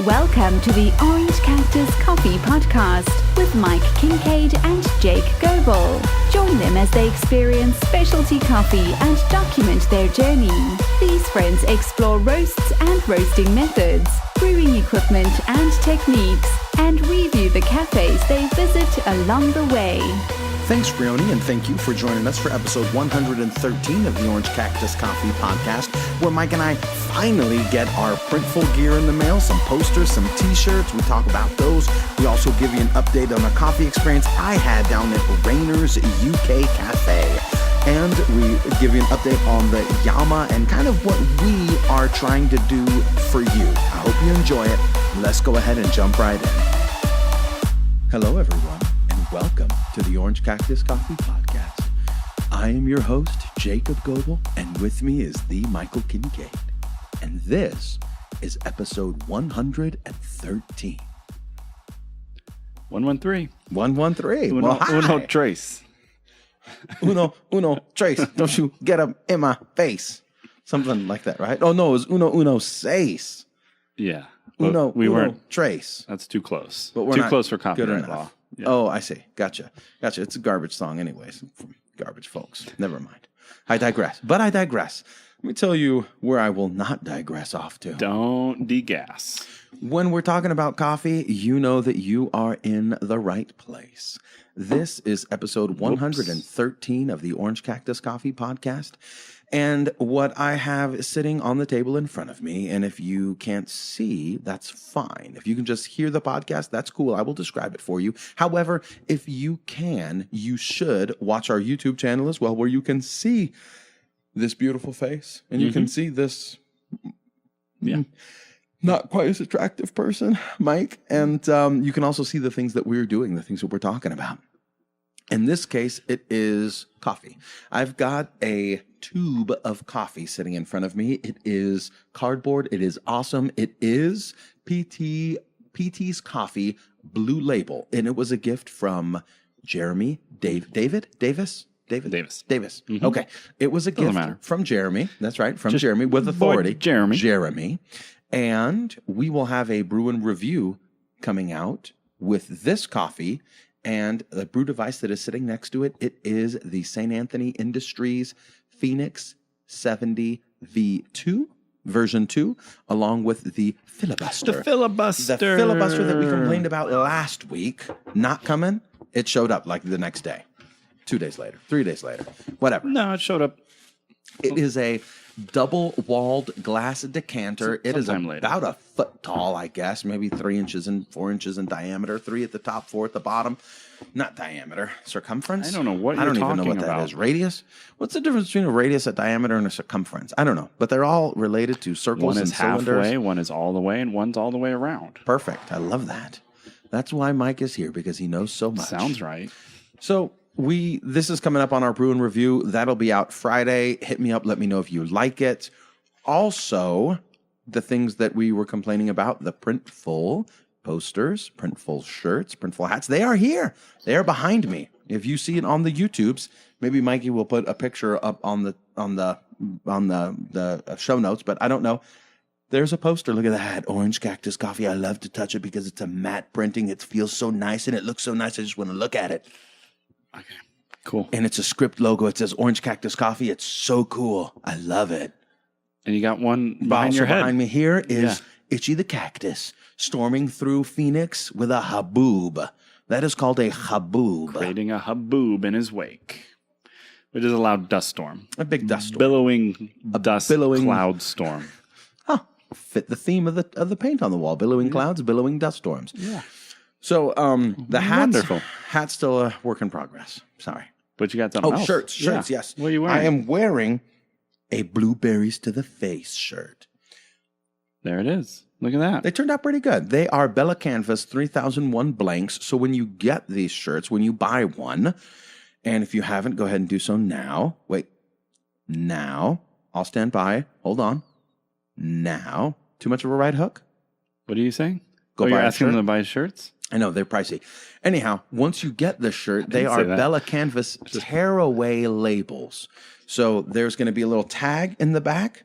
Welcome to the Orange Cactus Coffee Podcast with Mike Kincaid and Jake Goebel. Join them as they experience specialty coffee and document their journey. These friends explore roasts and roasting methods, brewing equipment and techniques, and review the cafes they visit along the way. Thanks, Frioni, and thank you for joining us for episode 113 of the Orange Cactus Coffee Podcast, where Mike and I finally get our Printful gear in the mail, some posters, some t-shirts. We talk about those. We also give you an update on a coffee experience I had down at Rainer's UK Cafe. And we give you an update on the Yama and kind of what we are trying to do for you. I hope you enjoy it. Let's go ahead and jump right in. Hello, everyone. Welcome to the Orange Cactus Coffee Podcast. I am your host, Jacob Goebel, and with me is the Michael Kincaid. And this is episode 113. 113. 113. Uno, Well, hi. uno trace. Uno, Trace. Don't you get up in my face. Something like that, right? Oh, no, it was uno, seis. Yeah. We weren't. weren't. Trace. That's too close. But we're too not close for good copyright enough. law. Yeah. Oh, I see. Gotcha. It's a garbage song anyways from garbage folks. Never mind. I digress. But I digress. Let me tell you where I will not digress off to. Don't degas. When we're talking about coffee, you know that you are in the right place. This is episode 113 of the Orange Cactus Coffee Podcast. And what I have sitting on the table in front of me, and if you can't see, that's fine. If you can just hear the podcast, that's cool. I will describe it for you. However, if you can, you should watch our YouTube channel as well, where you can see this beautiful face, and you can see this not quite as attractive person, Mike. And you can also see the things that we're doing, the things that we're talking about. In this case, it is coffee. I've got a tube of coffee sitting in front of me. It is cardboard. It is awesome. It is PT's Coffee Blue Label. And it was a gift from Jeremy Davis. Mm-hmm. Okay. It was a gift from Jeremy. That's right. From Jeremy with authority. Jeremy. And we will have a brew and review coming out with this coffee. And the brew device that is sitting next to it, it is the St. Anthony Industries Phoenix 70 V2, version 2, along with the filibuster. The filibuster that we complained about last week, not coming. It showed up like the next day, 2 days later, 3 days later, whatever. No, it showed up. It is a double-walled glass decanter. It is about a foot tall, I guess, maybe 3 inches and 4 inches in diameter, 3 at the top, 4 at the bottom. Not diameter, circumference. I don't know what you're talking about. I don't even know what that is. Radius? What's the difference between a radius, a diameter, and a circumference? I don't know, but they're all related to circles and cylinders. One is halfway, one is all the way, and one's all the way around. Perfect. I love that. That's why Mike is here, because he knows so much. Sounds right. So this is coming up on our brew and review. That'll be out Friday. Hit me up. Let me know if you like it. Also, the things that we were complaining about, the Printful posters, Printful shirts, Printful hats, they are here. They are behind me. If you see it on the YouTubes, maybe Mikey will put a picture up on the show notes, but I don't know. There's a poster. Look at that. Orange Cactus Coffee. I love to touch it because it's a matte printing. It feels so nice and it looks so nice. I just want to look at it. Okay, cool. And it's a script logo. It says Orange Cactus Coffee. It's so cool. I love it. And you got one behind your head. Behind me here is Itchy the Cactus, storming through Phoenix with a haboob. That is called a haboob. Creating a haboob in his wake, which is a loud dust storm. A big dust storm. Billowing cloud storm. Fit the theme of the paint on the wall. Billowing clouds, billowing dust storms. Yeah. So the Wonderful. hat's still a work in progress. Sorry. But you got something else. Shirts, yes. What are you wearing? I am wearing a Blueberries to the Face shirt. There it is. Look at that. They turned out pretty good. They are Bella+Canvas 3001 blanks. So when you get these shirts, when you buy one, and if you haven't, go ahead and do so now. Wait. Now. I'll stand by. Hold on. Now. Too much of a right hook? What are you saying? You're asking them to buy shirts? I know, they're pricey. Anyhow, once you get the shirt, they are Bella+Canvas tearaway labels. So there's going to be a little tag in the back.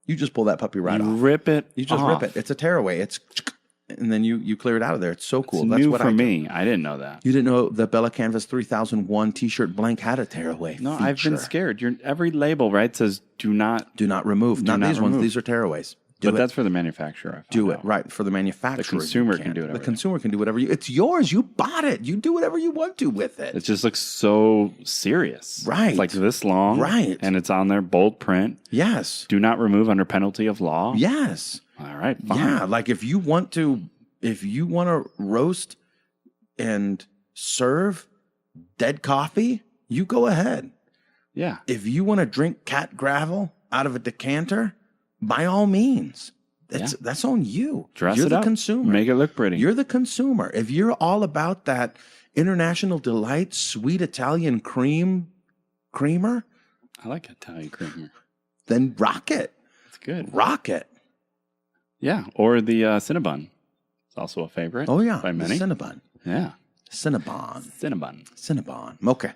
You just pull that puppy right off. Rip it You just off. rip it. It's a tearaway. and then you clear it out of there. It's so cool. It's That's new what for I do. me. I didn't know that. You didn't know the Bella+Canvas 3001 T-shirt blank had a tearaway No, feature. I've been scared. Every label, right, says do not remove. Not these ones. These are tearaways. But that's for the manufacturer. Do it, right, for the manufacturer. The consumer can do whatever. The consumer can do whatever. It's yours. You bought it. You do whatever you want to with it. It just looks so serious. Right. It's like this long. Right. And it's on there, bold print. Yes. Do not remove under penalty of law. Yes. All right, fine. Yeah, like if you want to roast and serve dead coffee, you go ahead. Yeah. If you want to drink cat gravel out of a decanter, by all means. That's on you. Dress You're it the up. consumer. Make it look pretty. You're the consumer. If you're all about that International Delight sweet Italian creamer, I like Italian creamer. then rock it. It's good. Rock it. Yeah. Or the Cinnabon. It's also a favorite. Oh, yeah. By many. Cinnabon. Yeah. Cinnabon. Okay.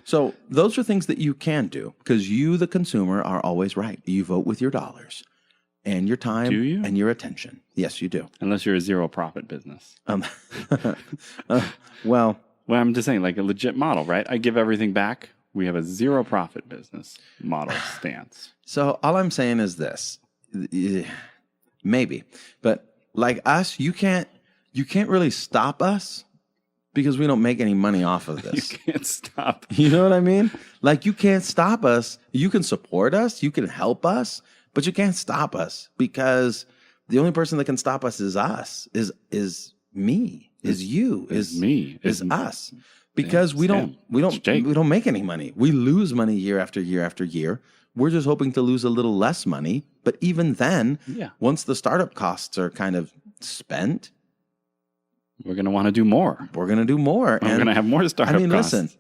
So those are things that you can do because you, the consumer, are always right. You vote with your dollars and your time Do you? and your attention. Yes, you do. Unless you're a zero profit business. Well, I'm just saying, like a legit model, right? I give everything back. We have a zero profit business model stance. so all I'm saying is this. Maybe. But like us, you can't really stop us because we don't make any money off of You this. can't stop. You know what I mean? Like you can't stop us. You can support us. You can help us, but you can't stop us because the only person that can stop us is us, is me, is you, is me, is us. Because we don't Jake. make any money. We lose money year after year after year. We're just hoping to lose a little less money. But even then, once the startup costs are kind of spent, we're going to want to do more. we're going to do more. We're going to have more startup costs. Listen,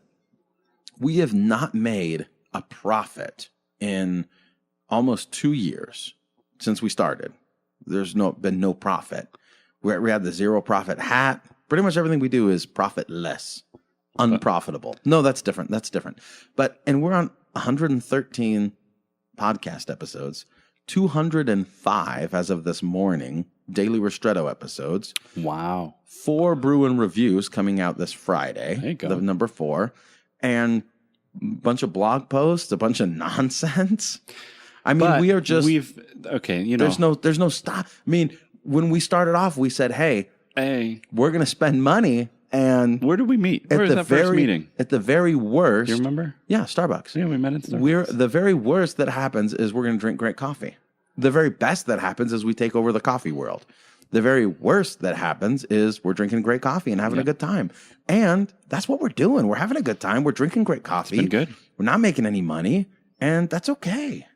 we have not made a profit in almost 2 years since we started. There's been no profit. We had the zero profit hat. Pretty much everything we do is profitless, unprofitable. No, that's different. And we're on 113 podcast episodes, 205 as of this morning, daily Ristretto episodes. Wow. 4 Bruin reviews coming out this Friday. There you go. The number 4. And a bunch of blog posts, a bunch of nonsense. I mean, But we are just... there's There's no stop. I mean, when we started off, we said, hey, we're going to spend money. And where did we meet? Where was that first meeting? At the very worst... Do you remember? Yeah, Starbucks. Yeah, we met at Starbucks. The very worst that happens is we're going to drink great coffee. The very best that happens is we take over the coffee world. The very worst that happens is we're drinking great coffee and having a good time. And that's what we're doing. We're having a good time. We're drinking great coffee. It's been good. We're not making any money, and that's okay.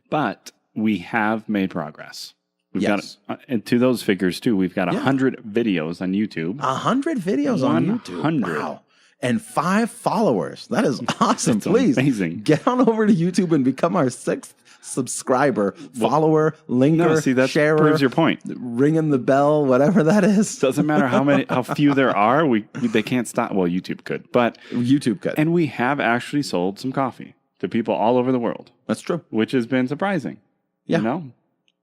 But we have made progress. We've Yes. got, and to those figures too, we've got 100 videos on YouTube. 100 videos on YouTube. 100. Wow. And 5 followers. That is awesome. That's Please amazing. get on over to YouTube and become our 6th subscriber, follower, linker, sharer. Proves your point. Ringing the bell, whatever that is. Doesn't matter how few there are. They can't stop. Well, YouTube could, but YouTube could. And we have actually sold some coffee to people all over the world. That's true. Which has been surprising. Yeah. You know?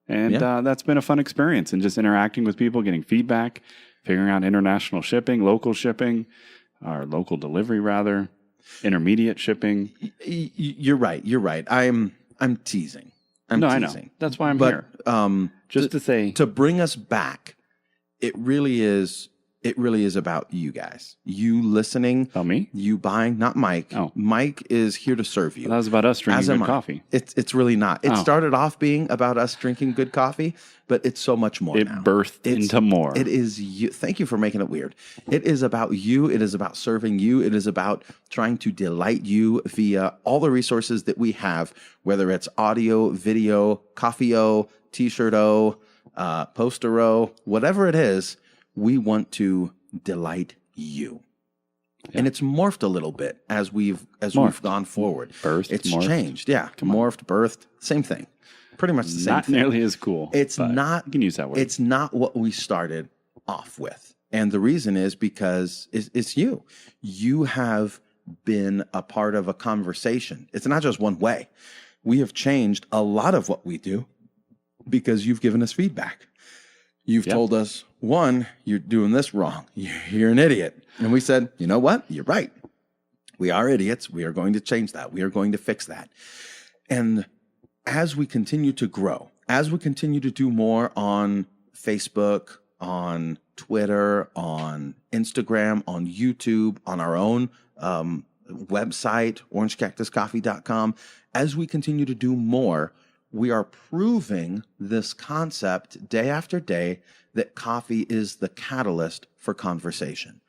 And that's been a fun experience, and just interacting with people, getting feedback, figuring out international shipping, local shipping, or local delivery rather, intermediate shipping. You're right. I'm teasing. I'm teasing. I know. That's why I'm here. Just to say, to bring us back, it really is about you guys. You listening. About me? You buying, not Mike. Oh. Mike is here to serve you. Well, that was about us drinking good coffee. It's really not. It started off being about us drinking good coffee, but it's so much more now. It birthed into more. It is you. Thank you for making it weird. It is about you. It is about serving you. It is about trying to delight you via all the resources that we have, whether it's audio, video, coffee-o, t-shirt-o, poster-o, whatever it is. We want to delight you. Yeah. And it's morphed a little bit as we've gone forward. It's morphed. Changed. Yeah. Morphed, birthed, same thing. Pretty much the same not thing. Not nearly as cool. It's not. You can use that word. It's not what we started off with. And the reason is because it's you. You have been a part of a conversation. It's not just one way. We have changed a lot of what we do because you've given us feedback. You've told us, one, you're doing this wrong. You're an idiot. And we said, you know what? You're right. We are idiots. We are going to change that. We are going to fix that. And as we continue to grow, as we continue to do more on Facebook, on Twitter, on Instagram, on YouTube, on our own website, orangecactuscoffee.com, as we continue to do more, we are proving this concept day after day that coffee is the catalyst for conversation.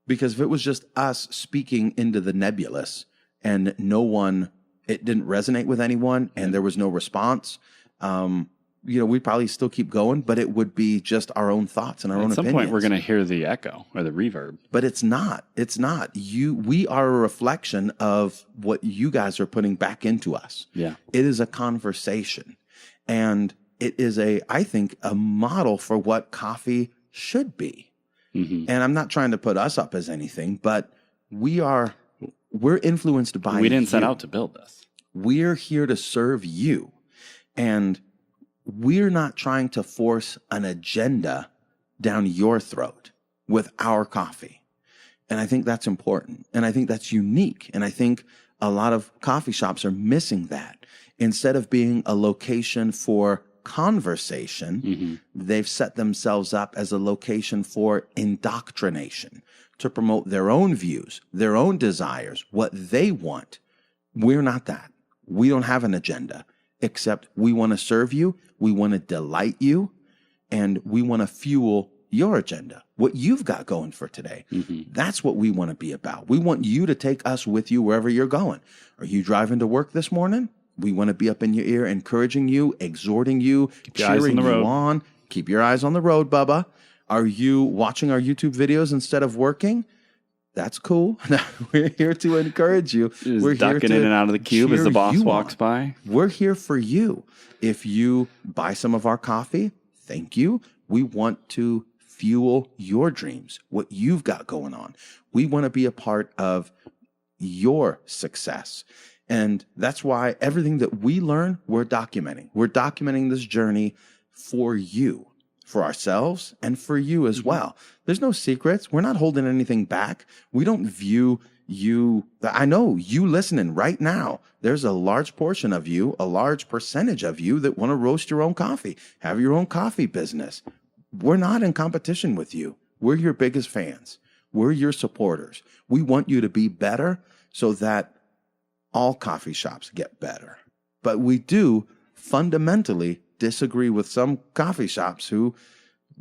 Because if it was just us speaking into the nebulous and it didn't resonate with anyone and there was no response, we'd probably still keep going, but it would be just our own thoughts and our own opinions. At some point, we're going to hear the echo or the reverb. But it's not. It's not. We are a reflection of what you guys are putting back into us. Yeah. It is a conversation. And it is I think, a model for what coffee should be. Mm-hmm. And I'm not trying to put us up as anything, but we're influenced by We didn't set out to build this. We're here to serve you. And we're not trying to force an agenda down your throat with our coffee. And I think that's important. And I think that's unique. And I think a lot of coffee shops are missing that. Instead of being a location for conversation, they've set themselves up as a location for indoctrination, to promote their own views, their own desires, what they want. We're not that. We don't have an agenda, except we want to serve you, we want to delight you, and we want to fuel your agenda, what you've got going for today. That's what we want to be about. We want you to take us with you wherever you're going. Are you driving to work this morning? We want to be up in your ear, encouraging you, exhorting you, cheering you on. Keep your eyes on the road, Bubba. Are you watching our YouTube videos instead of working? That's cool. We're here to encourage you. We're ducking in and out of the cube as the boss walks by. We're here for you. If you buy some of our coffee, thank you. We want to fuel your dreams, what you've got going on. We want to be a part of your success. And that's why everything that we learn, we're documenting. We're documenting this journey for you, for ourselves, and for you as well. There's no secrets. We're not holding anything back. We don't view you. I know you listening right now. There's a large portion of you, a large percentage of you that want to roast your own coffee, have your own coffee business. We're not in competition with you. We're your biggest fans. We're your supporters. We want you to be better so that all coffee shops get better. But we do fundamentally disagree with some coffee shops who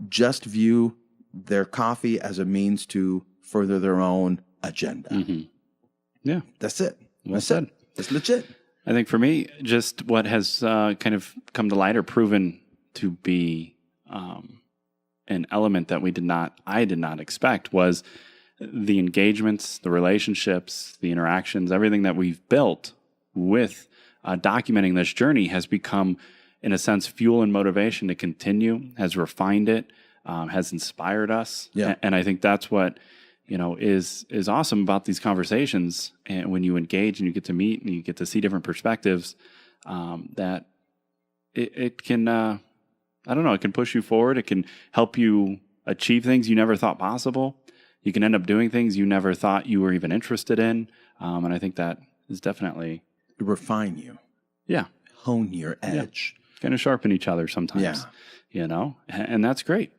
just view their coffee as a means to further their own agenda. Yeah. That's it. Well said. It's legit. I think for me, just what has kind of come to light or proven to be an element that I did not expect was the engagements, the relationships, the interactions, everything that we've built with documenting this journey has become, in a sense, fuel and motivation to continue, has refined it, has inspired us. Yeah. And I think that's what, is awesome about these conversations. And when you engage and you get to meet and you get to see different perspectives, that it can, it can push you forward. It can help you achieve things you never thought possible. You can end up doing things you never thought you were even interested in. And I think that is definitely... refine you. Yeah. Hone your edge. Yeah. Kind of sharpen each other sometimes. Yeah. And that's great.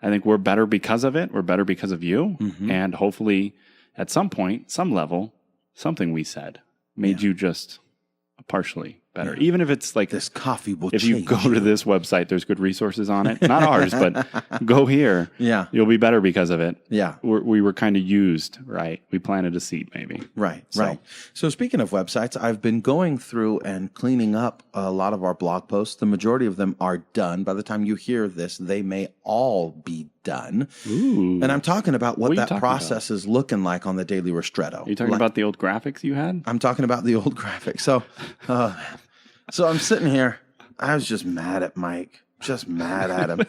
I think we're better because of it. We're better because of you. And hopefully at some point, some level, something we said made you just partially better. Yeah. Even if it's like this coffee will if you go to this website, there's good resources on it. Not ours, but go here. Yeah. You'll be better because of it. Yeah. We were kind of used, right? We planted a seed maybe. Right. So speaking of websites, I've been going through and cleaning up a lot of our blog posts. The majority of them are done. By the time you hear this, they may all be done. Ooh. And I'm talking about what that process is looking like on the Daily Ristretto. Are you talking about the old graphics you had? I'm talking about the old graphics. So I'm sitting here. I was just mad at Mike, just mad at him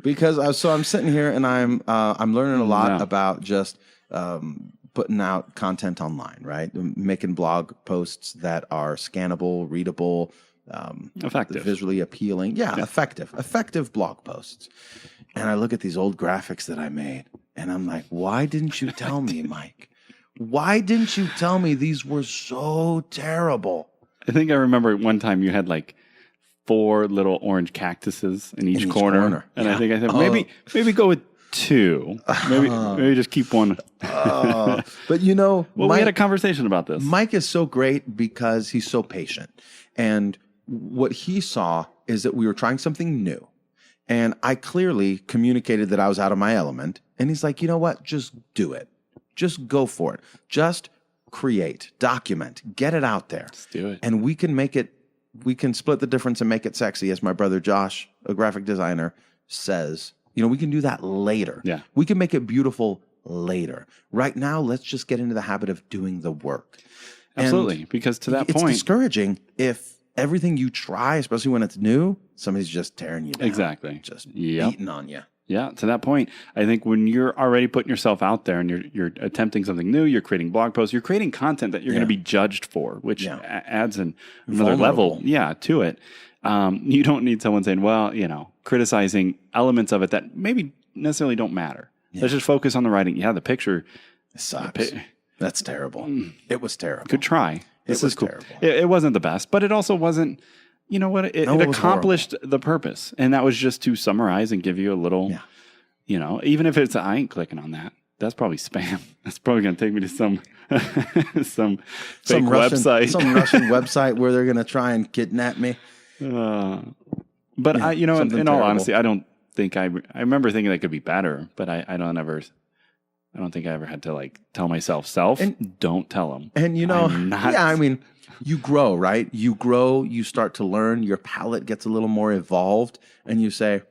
because I'm sitting here and I'm learning a lot about just putting out content online, right? Making blog posts that are scannable, readable, effective, visually appealing. Yeah, effective blog posts. And I look at these old graphics that I made, and I'm like, why didn't you tell me, Mike? Why didn't you tell me these were so terrible? I think I remember one time you had like 4 little orange cactuses in each corner. And I think I said, maybe go with 2. Maybe just keep one. But you know, well, we had a conversation about this. Mike is so great because he's so patient. And what he saw is that we were trying something new. And I clearly communicated that I was out of my element. And he's like, you know what? Just do it. Just go for it. Just create, document, get it out there. Let's do it. And we can make it, we can split the difference and make it sexy, as my brother Josh, a graphic designer, says. You know, we can do that later. Yeah. We can make it beautiful later. Right now, let's just get into the habit of doing the work. Absolutely. And because to that point, it's discouraging if everything you try, especially when it's new, somebody's just tearing you down. Exactly. Just beating on you. Yeah, to that point, I think when you're already putting yourself out there and you're attempting something new, you're creating blog posts, you're creating content that you're going to be judged for, which adds another level, to it. You don't need someone saying, well, you know, criticizing elements of it that maybe necessarily don't matter. Yeah. Let's just focus on the writing. Yeah, the picture sucks. That's terrible. It was terrible. Good try. This is cool. Terrible. It wasn't the best, but it also wasn't. You know what? It accomplished the purpose. And that was just to summarize and give you a little, you know, even if it's, I ain't clicking on that. That's probably spam. That's probably going to take me to some fake website. Some Russian website where they're going to try and kidnap me. But I, you know, in all honesty, I don't think I remember thinking that could be better, but I don't think I ever had to like tell myself, don't tell them. And you know, I mean, you grow, right? You grow, you start to learn, your palate gets a little more evolved, and you say,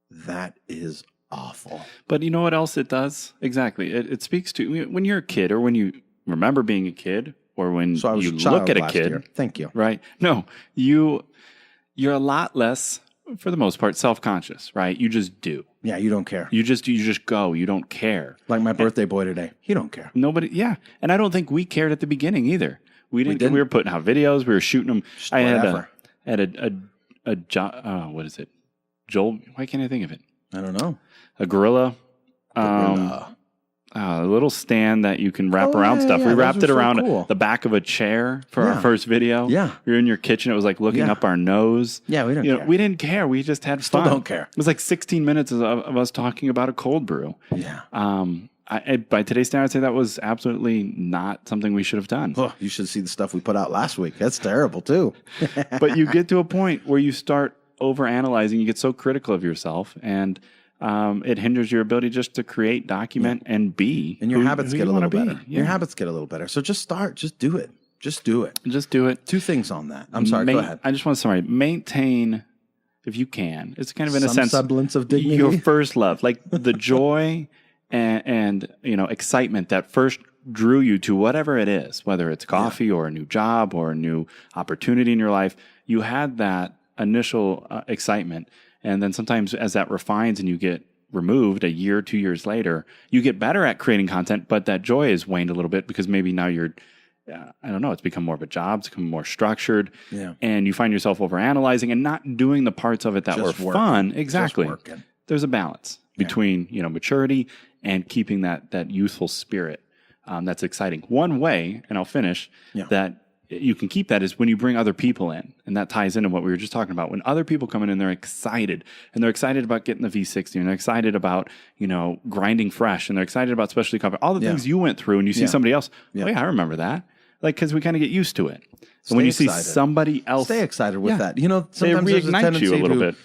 that is awful. But you know what else it does? Exactly. It speaks to when you're a kid or when you remember being a kid or when you look at a kid. Year. Thank you. Right? No, you're a lot less, for the most part, self-conscious, right? You just do. Yeah, you don't care. You just go. You don't care. Like my birthday boy today. He don't care. Nobody, And I don't think we cared at the beginning either. We didn't. We were putting out videos. We were shooting them. Just I had what is it? Joel? Why can't I think of it? I don't know. A gorilla. A little stand that you can wrap around stuff. We wrapped it around the back of a chair for our first video. Yeah. We were in your kitchen. It was like looking up our nose. Yeah, we didn't care. We didn't care. We just had Still fun. Don't care. It was like 16 minutes of us talking about a cold brew. Yeah. By today's standards, I'd say that was absolutely not something we should have done. Oh, you should see the stuff we put out last week. That's terrible, too. But you get to a point where you start overanalyzing. You get so critical of yourself, and it hinders your ability just to create, document, and be. And your habits get a little better. Yeah. Your habits get a little better. So just start. Just do it. Just do it. Just do it. 2 things on that. I'm sorry. Go ahead. I just want to summarize. Maintain, if you can. It's kind of in a sense semblance of dignity. Your first love, like the joy and you know excitement that first drew you to whatever it is, whether it's coffee or a new job or a new opportunity in your life. You had that initial excitement. And then sometimes as that refines and you get removed a year, 2 years later, you get better at creating content, but that joy is waned a little bit because maybe now you're, I don't know, it's become more of a job, it's become more structured, and you find yourself overanalyzing and not doing the parts of it that were fun. Exactly. There's a balance between, you know, maturity and keeping that youthful spirit that's exciting. One way, and I'll finish, that you can keep that is when you bring other people in. And that ties into what we were just talking about. When other people come in and they're excited about getting the V60 and they're excited about, you know, grinding fresh and they're excited about specialty coffee, all the things you went through and you see somebody else, oh yeah, I remember that. Like, because we kind of get used to it. So when you see somebody else. Stay excited with that. You know, sometimes they reignite you a little bit.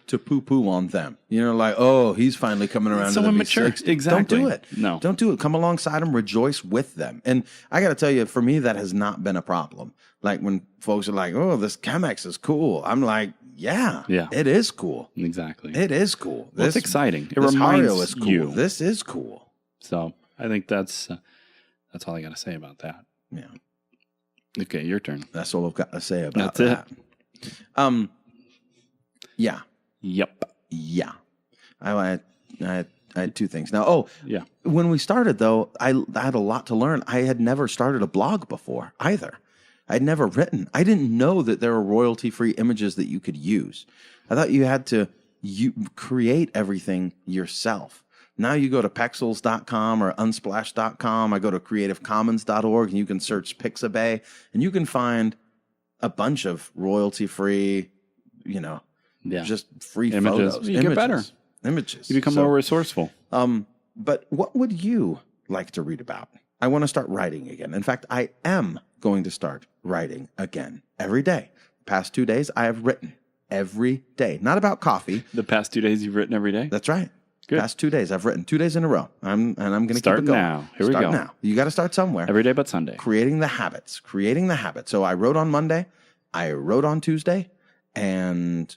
To poo-poo on them. You know, like, oh, he's finally coming around to the immature. V60. Exactly. Don't do it. No. Don't do it. Come alongside them. Rejoice with them. And I got to tell you, for me, that has not been a problem. Like when folks are like, oh, this Chemex is cool. I'm like, yeah, it is cool. Exactly. It is cool. Well, it's exciting. It reminds is cool. you. This is cool. So I think that's all I got to say about that. Yeah. Okay, your turn. That's all I've got to say about that. Yeah. Yep. Yeah. I had 2 things. Now, when we started, though, I had a lot to learn. I had never started a blog before either. I'd never written. I didn't know that there were royalty-free images that you could use. I thought you had to you create everything yourself. Now you go to Pexels.com or Unsplash.com. I go to CreativeCommons.org, and you can search Pixabay, and you can find a bunch of royalty-free, just free images. photos. You get better. Images. You become more resourceful. But what would you like to read about? I want to start writing again. In fact, I am going to start writing again every day. Past 2 days, I have written every day. Not about coffee. The past 2 days you've written every day? That's right. Good. Past 2 days, I've written 2 days in a row. I'm going to keep Start it going. now. Here we go. Start now. You got to start somewhere. Every day but Sunday. Creating the habits. So I wrote on Monday. I wrote on Tuesday. And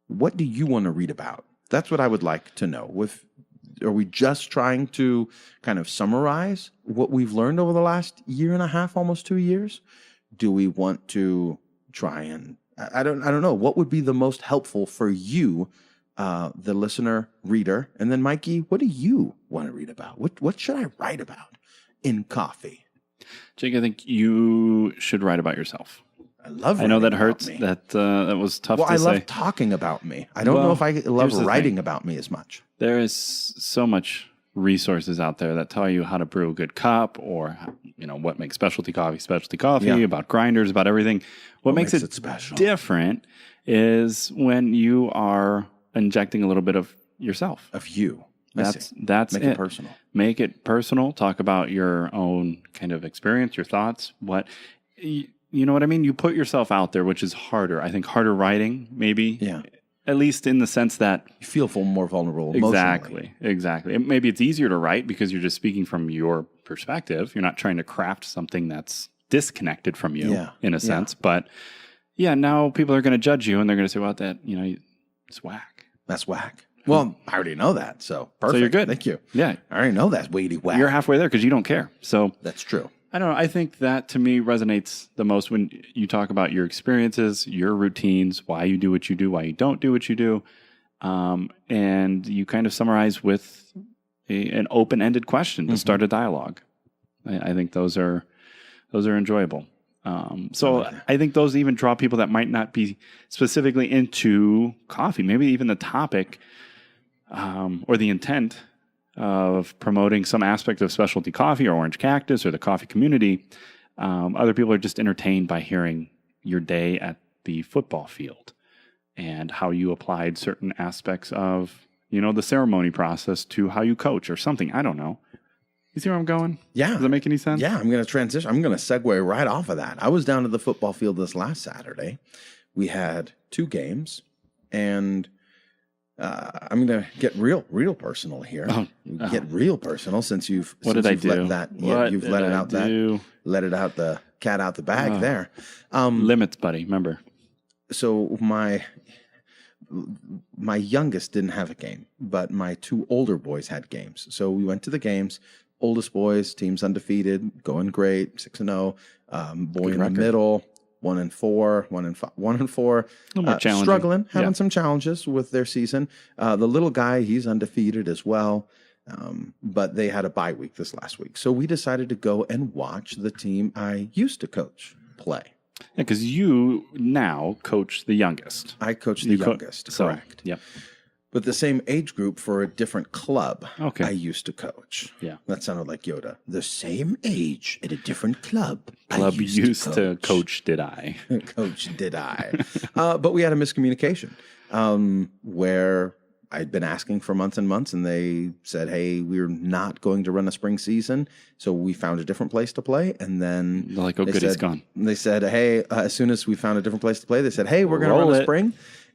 what do you want to read about? That's what I would like to know. Are we just trying to kind of summarize what we've learned over the last year and a half, almost 2 years? Do we want to try and, I don't know, what would be the most helpful for you, the listener, reader? And then Mikey, what do you want to read about? What should I write about in coffee? Jake, I think you should write about yourself. I know that hurts. That was tough to say. Well, I love talking about me. I don't know if I love writing about me as much. There is so much resources out there that tell you how to brew a good cup, or what makes specialty coffee, about grinders, about everything. What makes it special, different, is when you are injecting a little bit of yourself, of you. That's Make it personal. Make it personal. Talk about your own kind of experience, your thoughts. You know what I mean? You put yourself out there, which is harder. I think harder writing, maybe. Yeah. At least in the sense that you feel more vulnerable emotionally. Exactly. Maybe it's easier to write because you're just speaking from your perspective. You're not trying to craft something that's disconnected from you in a sense. But now people are going to judge you, and they're going to say, well, that, it's whack. That's whack. Well, I already know that. So perfect. So you're good. Thank you. Yeah. I already know that's weighty whack. You're halfway there because you don't care. So that's true. I don't know. I think that to me resonates the most when you talk about your experiences, your routines, why you do what you do, why you don't do what you do. And you kind of summarize with an open-ended question to start a dialogue. I think those are enjoyable. I think those even draw people that might not be specifically into coffee, maybe even the topic or the intent of promoting some aspect of specialty coffee or Orange Cactus or the coffee community. Other people are just entertained by hearing your day at the football field and how you applied certain aspects of, the ceremony process to how you coach or something. I don't know. You see where I'm going? Yeah. Does that make any sense? Yeah, I'm going to transition. I'm going to segue right off of that. I was down at the football field this last Saturday. We had 2 games, and I'm going to get real personal here. Get real personal since you've let it out the cat out the bag there. Limits, buddy. Remember. So my youngest didn't have a game, but my 2 older boys had games. So we went to the games. Oldest boys, team's undefeated, going great, 6-0. Boy in the middle, 1-4, 1-4. Struggling, having some challenges with their season. The little guy, he's undefeated as well. But they had a bye week this last week. So we decided to go and watch the team I used to coach play. Yeah, because you now coach the youngest. I coach the youngest, correct. Yep. But the same age group for a different club I used to coach. Yeah. That sounded like Yoda. The same age at a different club. Club used to coach, did I? Coach, did I? But we had a miscommunication where I'd been asking for months and months, and they said, hey, we're not going to run a spring season. So we found a different place to play. And then they're like, oh, good, it's gone. They said, hey, as soon as we found a different place to play, they said, hey, we're going to run a spring.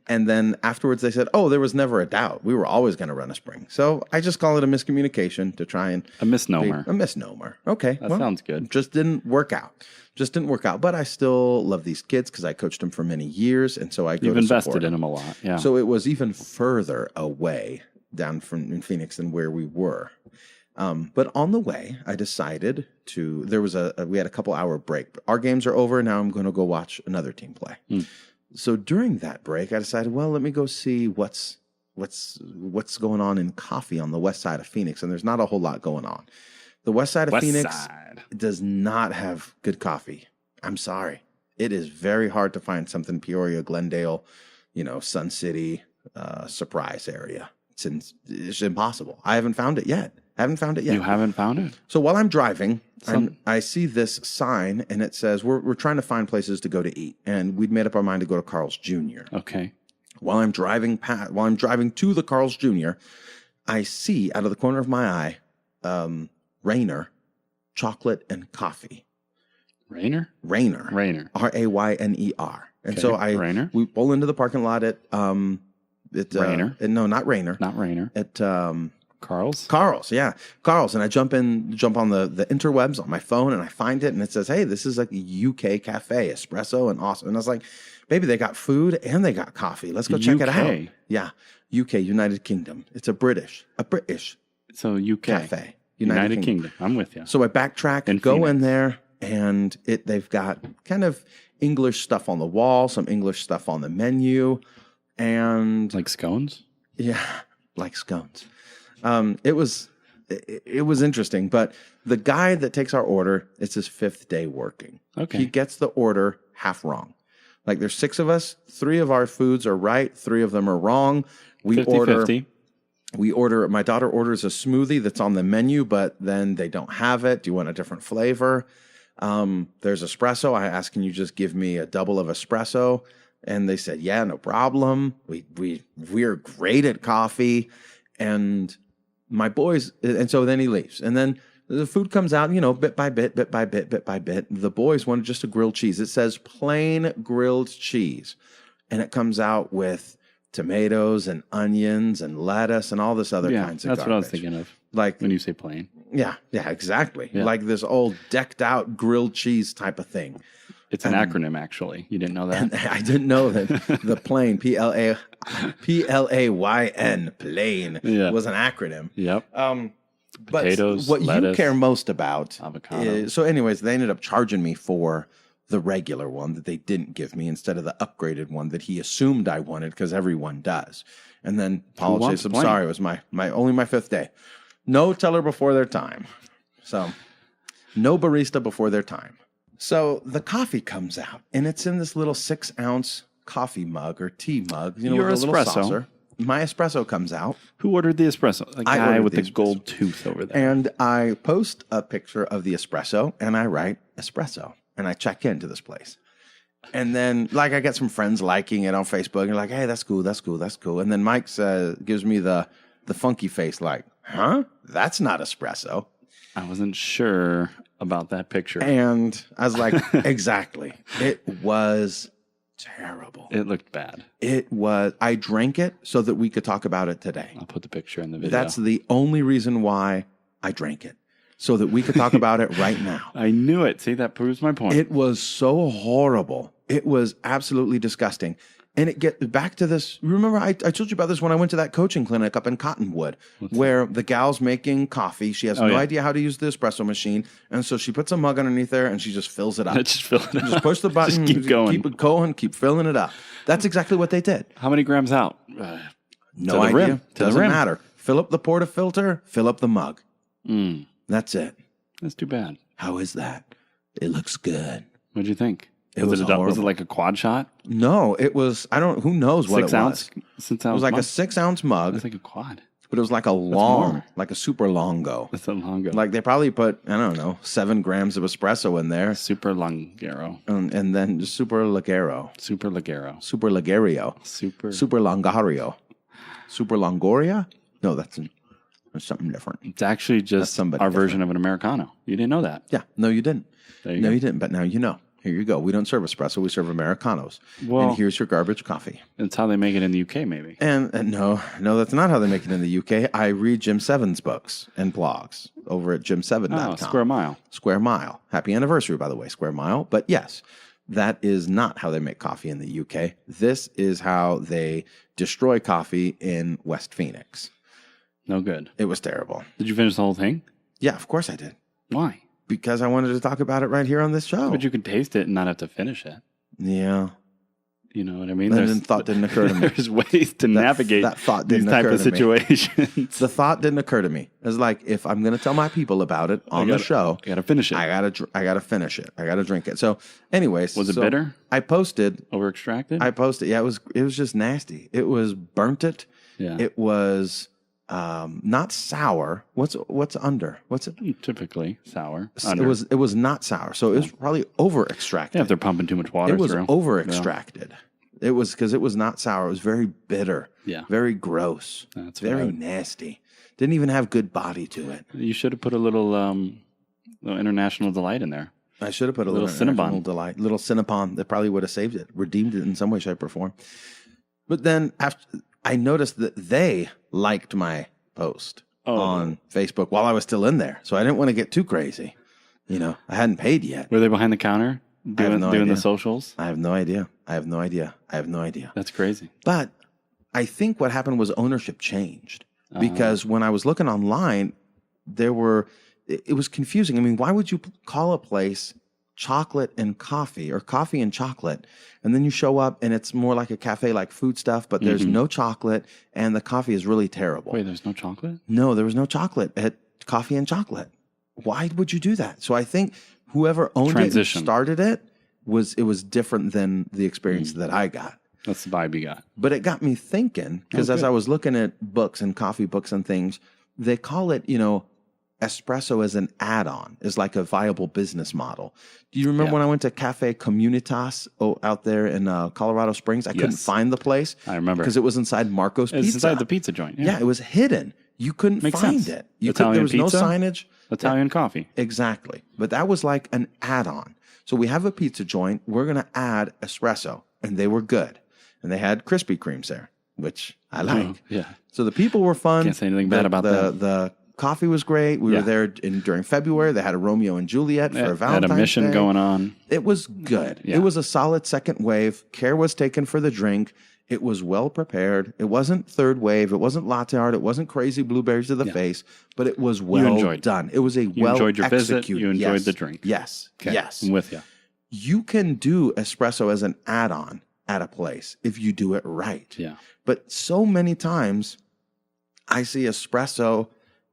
And then afterwards they said, oh, there was never a doubt. We were always going to run a spring. So I just call it a miscommunication to try and... A misnomer. A misnomer. Okay. That sounds good. Just didn't work out. But I still love these kids because I coached them for many years. And so I go You've to invested in them a lot. Yeah. So it was even further away down from in Phoenix than where we were. But on the way, I decided to... we had a couple hour break. Our games are over. Now I'm going to go watch another team play. So during that break, I decided, well, let me go see what's going on in coffee on the west side of Phoenix. And there's not a whole lot going on. The west side of Phoenix does not have good coffee. I'm sorry. It is very hard to find something Peoria, Glendale, Sun City, surprise area. It's impossible. I haven't found it yet. You haven't found it? So while I'm driving, I see this sign, and it says we're trying to find places to go to eat, and we'd made up our mind to go to Carl's Jr. Okay. While I'm driving to the Carl's Jr., I see out of the corner of my eye, Rainer chocolate and coffee. Rainer. Rayner. Rayner. And Okay. so we pull into the parking lot at Rainer. No, not Rainer. Not Rainer. At Carl's, yeah. Carl's. And I jump on the interwebs on my phone, and I find it, and it says, hey, this is like a UK cafe, espresso and awesome. And I was like, baby, they got food and they got coffee. Let's go check it out. Yeah. UK, United Kingdom. It's a British So UK. cafe. United Kingdom. I'm with you. So I backtrack and go in there, and they've got kind of English stuff on the wall, some English stuff on the menu, and Like scones? yeah, like scones. It was interesting, but the guy that takes our order, it's his 5th day working. Okay. He gets the order half wrong. Like there's 6 of us, 3 of our foods are right, 3 of them are wrong. 50-50. My daughter orders a smoothie that's on the menu, but then they don't have it. Do you want a different flavor? There's espresso. I asked, can you just give me a double of espresso? And they said, yeah, no problem. We're great at coffee. And my boys, and so then he leaves. And then the food comes out, bit by bit. The boys wanted just a grilled cheese. It says plain grilled cheese. And it comes out with tomatoes and onions and lettuce and all this other kinds of garbage. That's what I was thinking of. Like when you say plain. Yeah, exactly. Yeah. Like this old decked out grilled cheese type of thing. It's an acronym, actually. You didn't know that? And I didn't know that the plain, Playn, plain, was an acronym. Yep. But Potatoes, what lettuce, you care most about avocado. is, so anyways, they ended up charging me for the regular one that they didn't give me instead of the upgraded one that he assumed I wanted because everyone does. And then apologies, I'm sorry, it was my only my 5th day. No teller before their time. So no barista before their time. So the coffee comes out, and it's in this little 6-ounce coffee mug or tea mug. Your with a little espresso. saucer. My espresso comes out. Who ordered the espresso? The guy ordered with the the gold tooth over there. And I post a picture of the espresso, and I write espresso, and I check into this place. And then, I get some friends liking it on Facebook, and like, hey, that's cool. And then Mike gives me the funky face, like, huh? That's not espresso. I wasn't sure about that picture. And I was like, exactly. It was terrible. It looked bad. It was. I drank it so that we could talk about it today. I'll put the picture in the video. That's the only reason why I drank it, so that we could talk about it right now. I knew it. See, that proves my point. It was so horrible. It was absolutely disgusting. And it gets back to this. Remember, I told you about this when I went to that coaching clinic up in Cottonwood, where the gal's making coffee. She has no idea how to use the espresso machine. And so she puts a mug underneath there and she just fills it up. Just fill it up. Just push the button. Just keep going. Keep it going. Keep filling it up. That's exactly what they did. How many grams out? No idea. Rim. Doesn't matter. Fill up the portafilter. Fill up the mug. That's it. That's too bad. How is that? It looks good. What'd you think? It was horrible. Was it like a quad shot? No, it was. Who knows what 6 it ounce? was? It was like a 6-ounce mug. It's like a quad. But it was like like a super longo. That's a longo. Like they probably put, 7 grams of espresso in there. Super Longero. And then just super Ligero. Super Ligero. Super Ligerio. Super Longario. Super Longoria? No, that's something different. It's actually just our version of an Americano. You didn't know that. Yeah. No, you didn't. You didn't. But now you know. Here you go. We don't serve espresso. We serve Americanos. Well, and here's your garbage coffee. That's how they make it in the UK, maybe. And no, that's not how they make it in the UK. I read Jim Seven's books and blogs over at jim7.com. Square Mile. Square Mile. Happy anniversary, by the way, Square Mile. But yes, that is not how they make coffee in the UK. This is how they destroy coffee in West Phoenix. No good. It was terrible. Did you finish the whole thing? Yeah, of course I did. Why? Because I wanted to talk about it right here on this show. But you could taste it and not have to finish it. Yeah. You know what I mean? And then thought didn't occur to me. There's ways to navigate that thought these didn't type occur of to me. situations. The thought didn't occur to me. It's like, if I'm going to tell my people about it on the show, I got to finish it. I gotta finish it. I gotta drink it. So, anyways, Was it bitter? I posted. Over extracted? Yeah, it was just nasty. It was burnt. Yeah. It was not sour. What's under? What's it? Typically sour. It was not sour. So it was probably over extracted. Yeah, if they're pumping too much water It was through. over extracted. It was because it was not sour. It was very bitter. Yeah. Very gross. That's very nasty. Didn't even have good body to it. You should have put a little International Delight in there. I should have put a Little little Cinnabon. Delight, little Cinnabon. That probably would have saved it, redeemed it in some way, shape, or form. But then after I noticed that they liked my post on Facebook while I was still in there, so I didn't want to get too crazy. You know, I hadn't paid yet. Were they behind the counter doing the socials? I have no idea. That's crazy. But I think what happened was ownership changed because when I was looking online, it was confusing. I mean, why would you call a place chocolate and coffee or coffee and chocolate, and then you show up and it's more like a cafe, like food stuff, but there's no chocolate and the coffee is really terrible. Wait, there's no chocolate? No, there was no chocolate at Coffee and Chocolate. Why would you do that? So I think whoever owned it and started it was different than the experience that I got. That's the vibe you got. But it got me thinking, because as I was looking at books and coffee books and things, they call it, espresso as an add-on, is like a viable business model. Do you remember when I went to Cafe Comunitas out there in Colorado Springs? I couldn't find the place. I remember. Because it was inside Marco's Pizza. It's inside the pizza joint. Yeah, it was hidden. You couldn't find it. Italian there was pizza, no signage. Italian coffee. Exactly. But that was like an add-on. So we have a pizza joint. We're going to add espresso. And they were good. And they had Krispy Kremes there, which I like. Yeah. So the people were fun. Can't say anything bad about that. The coffee was great. We were there during February. They had a Romeo and Juliet for Valentine's Day. Had a mission going on. It was good. Yeah. It was a solid second wave. Care was taken for the drink. It was well prepared. It wasn't third wave. It wasn't latte art. It wasn't crazy blueberries to the face, but it was well done. It was a well enjoyed your executed. visit. You enjoyed the drink. Yes. Okay. Yes. I'm with you. You can do espresso as an add-on at a place if you do it right. Yeah. But so many times I see espresso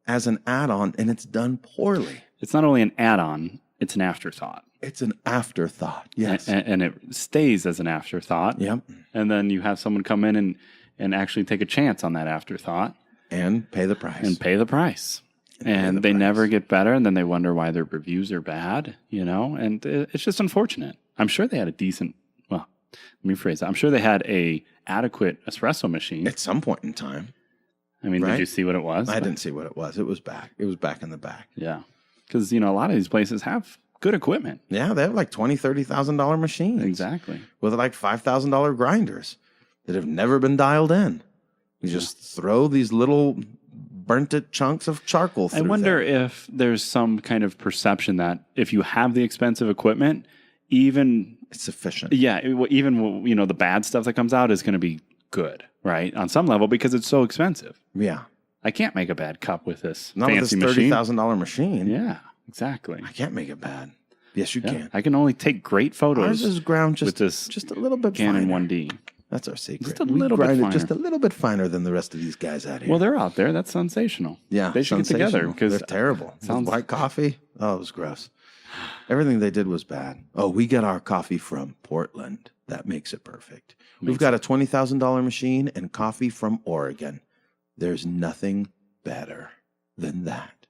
as an add-on and it's done poorly. It's not only an add-on, it's an afterthought. It's an afterthought. Yes. And it stays as an afterthought. Yep. And then you have someone come in and actually take a chance on that afterthought. And pay the price. And they never get better, and then they wonder why their reviews are bad, and it's just unfortunate. I'm sure they had let me phrase that. I'm sure they had a adequate espresso machine. At some point in time. I mean, did you see what it was? I didn't see what it was. It was back. It was back in the back. Yeah. Because, a lot of these places have good equipment. Yeah, they have like $20,000, $30,000 machines. Exactly. With like $5,000 grinders that have never been dialed in. You just throw these little burnt chunks of charcoal through I wonder if there's some kind of perception that if you have the expensive equipment, even... It's sufficient. Yeah, even, the bad stuff that comes out is going to be good, right? On some level, because it's so expensive. Yeah. I can't make a bad cup with this Not fancy with this machine. $30,000 machine. Yeah, exactly. I can't make it bad. Yes, you can. I can only take great photos. Ours is ground with this just a little bit Canon finer. 1D. That's our secret. Just a little bit finer. Just a little bit finer than the rest of these guys out here. Well, they're out there. That's sensational. Yeah, they should get together because they're terrible. Sounds white coffee. Oh, it was gross. Everything they did was bad. Oh, we get our coffee from Portland. That makes it perfect. We've got a $20,000 machine and coffee from Oregon. There's nothing better than that.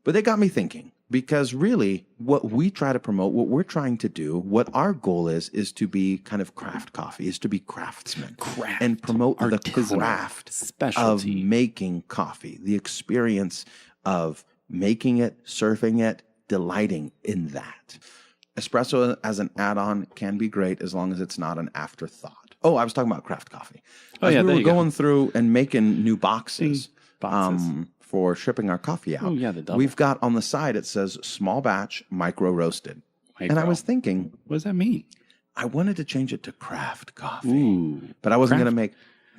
But they got me thinking, because really what we try to promote, what we're trying to do, what our goal is to be kind of craft coffee, is to be craftsmen and promote the craft specialty of making coffee, the experience of making it, serving it, delighting in that. Espresso as an add-on can be great as long as it's not an afterthought. Oh, I was talking about craft coffee. Oh, yeah, we were going go. through and making new boxes. For shipping our coffee out. Oh, yeah, the double. We've got on the side, it says small batch, micro roasted. And I was thinking, what does that mean? I wanted to change it to craft coffee. Ooh, but I wasn't going to make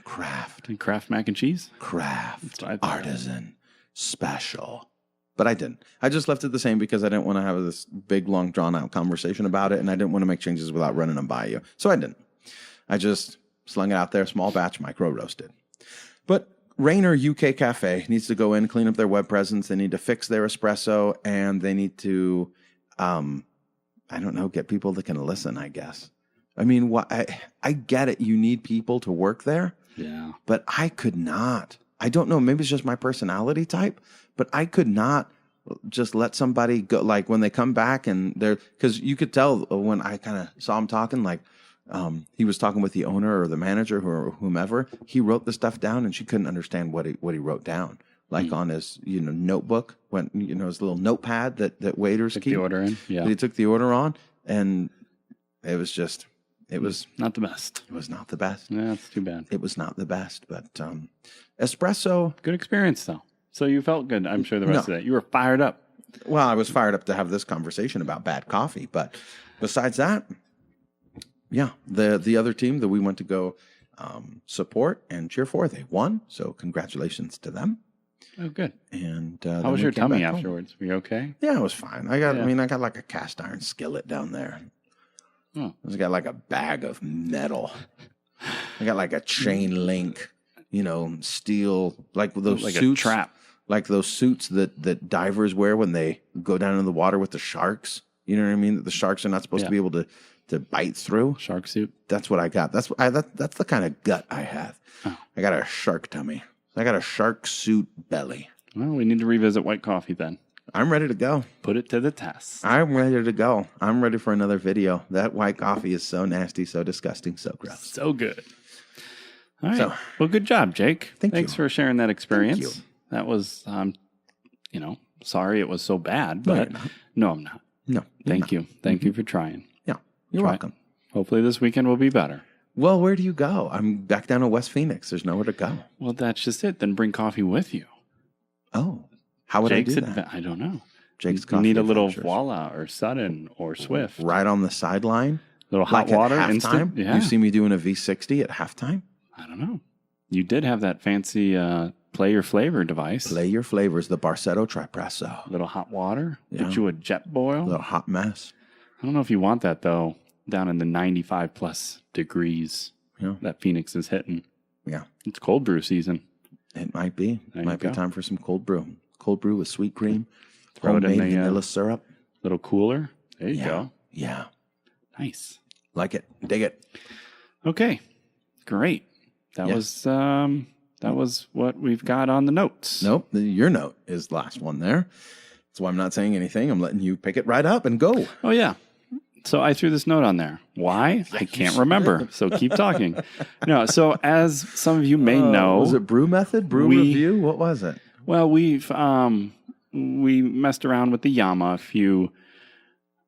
craft. And craft mac and cheese? Craft, artisan, special. But I didn't. I just left it the same because I didn't want to have this big, long, drawn-out conversation about it, and I didn't want to make changes without running them by you. So I didn't. I just slung it out there, small batch, micro roasted. But Rainer UK Cafe needs to go in, clean up their web presence. They need to fix their espresso, and they need to, get people that can listen, I guess. I mean, I get it. You need people to work there. Yeah. But I could not. I don't know. Maybe it's just my personality type, but I could not just let somebody go. Like when they come back and because you could tell when I kind of saw him talking, like he was talking with the owner or the manager or whomever. He wrote the stuff down and she couldn't understand what he wrote down. Like on his, notebook, when, his little notepad that waiters keep. The order in. Yeah. He took the order on, and it was not the best. It was not the best. Yeah, that's too bad. It was not the best, but espresso. Good experience, though. So you felt good, I'm sure, the rest of that. You were fired up. Well, I was fired up to have this conversation about bad coffee, but besides that, yeah, the other team that we went to go support and cheer for, they won. So congratulations to them. Oh, good. And how was your tummy afterwards? Were you okay? Yeah, it was fine. I got like a cast iron skillet down there. Oh. I got like a bag of metal. I got like a chain link, steel, like those like suits, a trap, like those suits that divers wear when they go down in the water with the sharks. You know what I mean? That the sharks are not supposed to be able to bite through. Shark suit. That's what I got. That's the kind of gut I have. Oh. I got a shark tummy. I got a shark suit belly. Well, we need to revisit white coffee then. I'm ready to go. Put it to the test. I'm ready to go. I'm ready for another video. That white coffee is so nasty, so disgusting, so gross. So good. All right. Well, good job, Jake. Thanks for sharing that experience. Thank you. That was, sorry it was so bad, but no, I'm not. No. Thank you. Thank you for trying. Yeah. You're welcome. Hopefully this weekend will be better. Well, where do you go? I'm back down in West Phoenix. There's nowhere to go. Well, that's just it. Then bring coffee with you. Oh. How would Jake's I do that? I don't know. Jake's You coffee need a little adventures. Voila or Sudden or Swift. Right on the sideline? Little hot Like water at halftime? instant. Yeah. You see me doing a V60 at halftime? I don't know. You did have that fancy play your flavor device. Play your flavors, the Barcetto Tripresso. Little hot water. Yeah. Get you a jet boil. A little hot mess. I don't know if you want that, though, down in the 95 plus degrees that Phoenix is hitting. Yeah. It's cold brew season. It might be. There Might you be go. time for some cold brew. Cold brew with sweet cream. Throw it in Homemade the vanilla syrup. little cooler. There you go. Yeah. Nice. Like it. Dig it. Okay. Great. That was what we've got on the notes. Nope. Your note is the last one there. That's why I'm not saying anything. I'm letting you pick it right up and go. Oh, yeah. So I threw this note on there. Why? I can't remember. So keep talking. No. So as some of you may know, Was it brew method? Brew review? What was it? well, we messed around with the Yama a few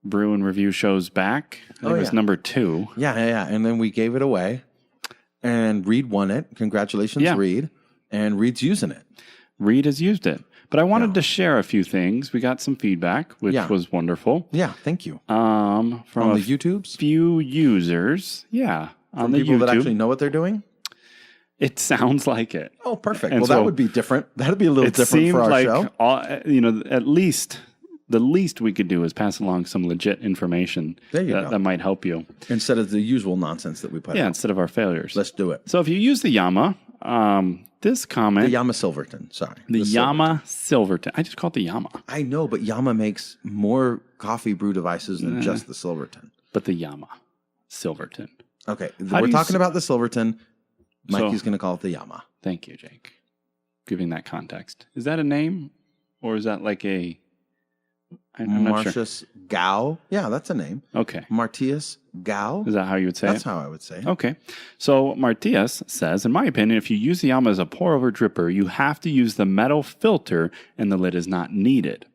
brew and review shows back. I think it was number 2. Yeah. And then we gave it away. And Reed won it. Congratulations, Yeah. Reed. And Reed's using it. Reed has used it. But I wanted to share a few things. We got some feedback, which was wonderful. Yeah, thank you. From On a the YouTubes? few users. Yeah. On From the people YouTube. that actually know what they're doing? It sounds like it. Oh, perfect. And Well, so that would be different. That'd be a little It different seemed for our like, show. at least the least we could do is pass along some legit information There you go. that might help you. Instead of the usual nonsense that we put out. Instead of our failures. Let's do it. So if you use the Yama, this comment, The Yama Silverton. Sorry. the Silverton. Yama Silverton. I just call it the Yama, I know, but Yama makes more coffee brew devices than just the Silverton. but the Yama Silverton. Okay. How do We're you talking about the Silverton. Mikey's So- going to call it the Yama. Thank you, Jake. Giving that context. Is that a name or is that like a... I'm not sure. Marcius Gao. Yeah, that's a name. Okay. Martius Gao. Is that how you would say That's it? how I would say it. Okay. So Martius says, in my opinion, if you use the Yama as a pour-over dripper, you have to use the metal filter and the lid is not needed.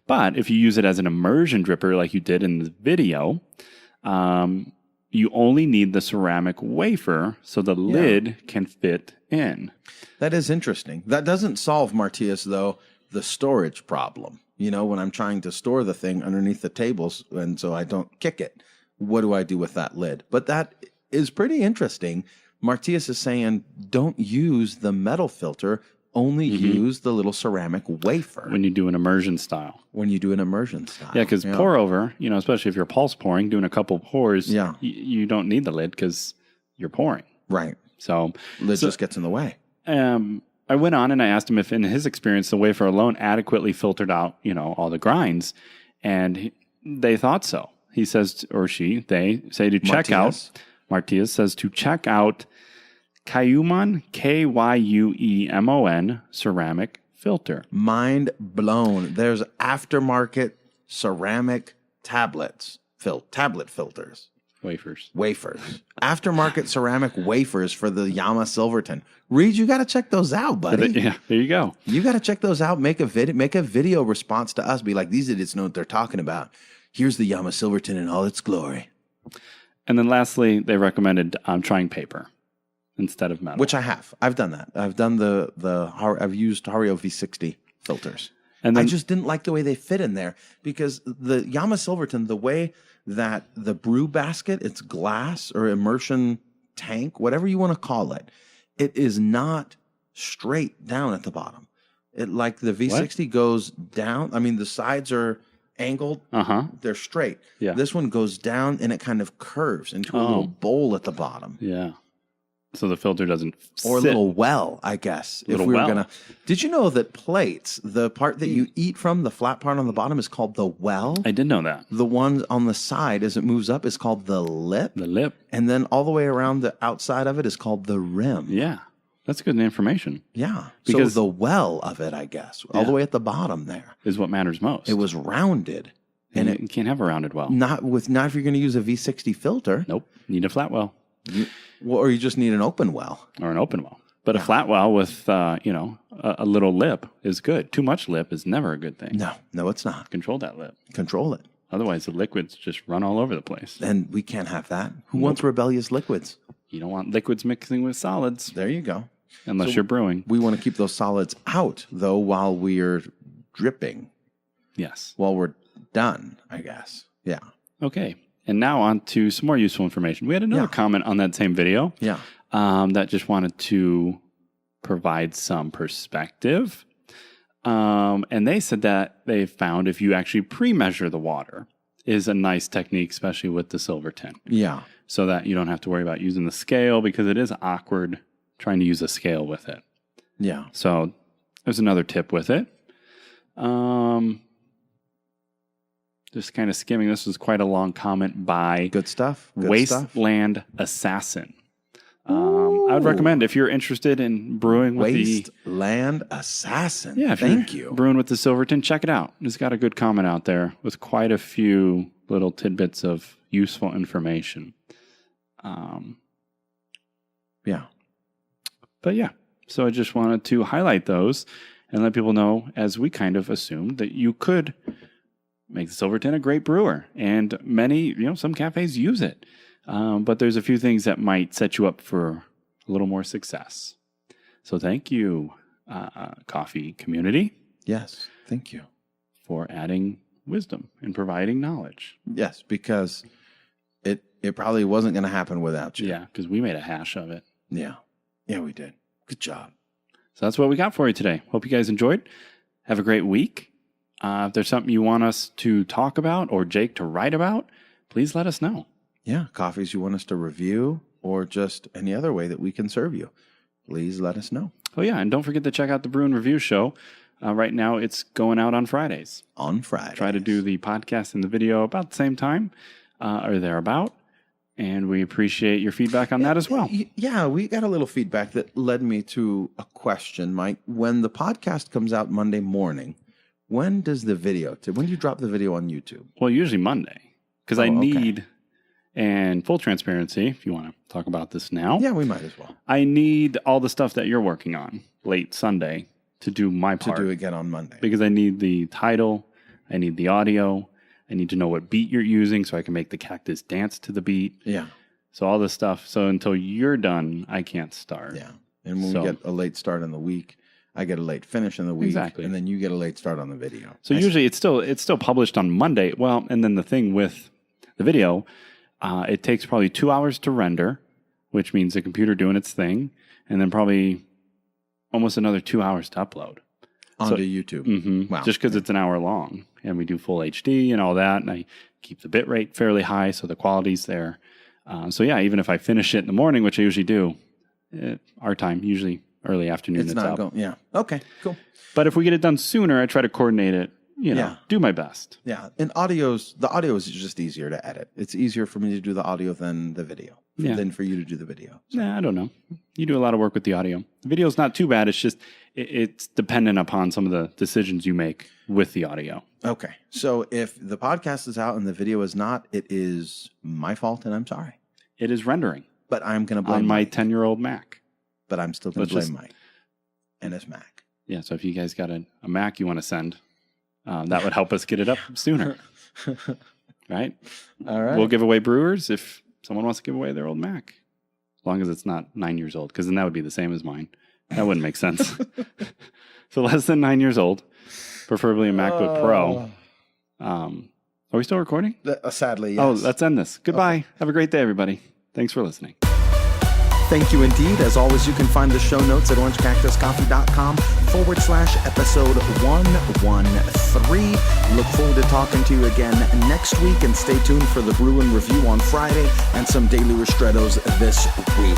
But if you use it as an immersion dripper like you did in the video, you only need the ceramic wafer so the lid can fit in. That is interesting. That doesn't solve, Martius, though, the storage problem. When I'm trying to store the thing underneath the tables and so I don't kick it, what do I do with that lid? But that is pretty interesting. Martius is saying, don't use the metal filter, only use the little ceramic wafer When you do an immersion style. when you do an immersion style. Yeah, because pour over, especially if you're pulse pouring, doing a couple pours, Yeah. you don't need the lid because you're pouring. Right. So Lid just gets in the way. I went on and I asked him if, in his experience, the wafer alone adequately filtered out, all the grinds, and they thought so. He says, or they say to check out. Martias says to check out Kyuemon, Kyuemon ceramic filter. Mind blown. There's aftermarket ceramic tablet filters. Wafers. Aftermarket ceramic wafers for the Yama Silverton. Reed, you got to check those out, buddy. Yeah, there you go. You got to check those out. Make a video response to us. Be like, these idiots know what they're talking about. Here's the Yama Silverton in all its glory. And then lastly, they recommended trying paper instead of metal. Which I have. I've done that. I've done I've used Hario V60 filters. And then, I just didn't like the way they fit in there because the Yama Silverton, the way that the brew basket, it's glass or immersion tank, whatever you want to call it, it is not straight down at the bottom. It like the V60 goes down. I mean, the sides are angled. They're straight. Yeah. This one goes down and it kind of curves into a little bowl at the bottom. Yeah. So the filter doesn't Or a little well, I guess. If we were gonna. Did you know that plates, the part that you eat from, the flat part on the bottom, is called the well? I did know that. The one on the side, as it moves up, is called the lip. The lip. And then all the way around the outside of it is called the rim. Yeah. That's good information. Yeah. Because so the well of it, I guess, all the way at the bottom there, is what matters most. It was rounded. And you can't have a rounded well. Not if you're going to use a V60 filter. Nope. You need a flat well. Or you just need an open well. Or an open well. But a flat well with, a little lip is good. Too much lip is never a good thing. No, it's not. Control that lip. Control it. Otherwise, the liquids just run all over the place. And we can't have that. Who wants rebellious liquids? You don't want liquids mixing with solids. There you go. Unless you're brewing. We want to keep those solids out, though, while we're dripping. Yes. While we're done, I guess. Yeah. Okay. And now on to some more useful information. We had another comment on that same video. Yeah. That just wanted to provide some perspective. And they said that they found if you actually pre-measure the water is a nice technique, especially with the Silverton. Yeah. So that you don't have to worry about using the scale because it is awkward trying to use a scale with it. Yeah. So there's another tip with it. Just kind of skimming. This was quite a long comment by Good stuff. Wasteland Assassin. I would recommend if you're interested in brewing with Wasteland Assassin. Yeah, thank you. Brewing with the Silverton, check it out. It's got a good comment out there with quite a few little tidbits of useful information. Yeah. But yeah, so I just wanted to highlight those and let people know, as we kind of assumed, that you could make the Silverton a great brewer. And many, some cafes use it. But there's a few things that might set you up for a little more success. So thank you, coffee community. Yes, thank you. For adding wisdom and providing knowledge. Yes, because it probably wasn't going to happen without you. Yeah, because we made a hash of it. Yeah. Yeah, we did. Good job. So that's what we got for you today. Hope you guys enjoyed. Have a great week. If there's something you want us to talk about or Jake to write about, please let us know. Yeah, coffees you want us to review or just any other way that we can serve you, please let us know. Oh, yeah, and don't forget to check out the Brew and Review show. Right now, it's going out on Fridays. On Fridays. Try to do the podcast and the video about the same time or thereabout. And we appreciate your feedback on that as well. Yeah, we got a little feedback that led me to a question, Mike. When the podcast comes out Monday morning, when do you drop the video on YouTube? Well, usually Monday. Because I need, and full transparency, if you want to talk about this now. Yeah, we might as well. I need all the stuff that you're working on late Sunday to do my part. To do again on Monday. Because I need the title, I need the audio, I need to know what beat you're using so I can make the cactus dance to the beat. Yeah. So all this stuff. So until you're done, I can't start. Yeah. And when we get a late start in the week, I get a late finish in the week. Exactly. And then you get a late start on the video. So usually it's still published on Monday. Well, and then the thing with the video, it takes probably 2 hours to render, which means the computer doing its thing, and then probably almost another 2 hours to upload. Onto YouTube. Mm-hmm. Wow. Just because it's an hour long. And we do full HD and all that, and I keep the bit rate fairly high so the quality's there. So yeah, even if I finish it in the morning, which I usually do, our time, usually early afternoon, It's not going. Yeah. Okay. Cool. But if we get it done sooner, I try to coordinate it. Do my best. Yeah. And the audio is just easier to edit. It's easier for me to do the audio than the video. Than for you to do the video. So. Yeah, I don't know. You do a lot of work with the audio. The video's not too bad. It's just it's dependent upon some of the decisions you make with the audio. Okay. So if the podcast is out and the video is not, it is my fault and I'm sorry. It is rendering. But I'm going to blame on my Mike. 10-year-old Mac. But I'm still going to blame Mike and his Mac. Yeah, so if you guys got a Mac you want to send, that would help us get it up sooner. Right? All right. We'll give away brewers if someone wants to give away their old Mac. As long as it's not 9 years old, because then that would be the same as mine. That wouldn't make sense. So less than 9 years old, preferably a MacBook Pro. Are we still recording? Sadly, yes. Oh, let's end this. Goodbye. Okay. Have a great day, everybody. Thanks for listening. Thank you indeed. As always, you can find the show notes at orangecactuscoffee.com/episode 113. Look forward to talking to you again next week, and stay tuned for the Brew and Review on Friday and some daily ristrettos this week.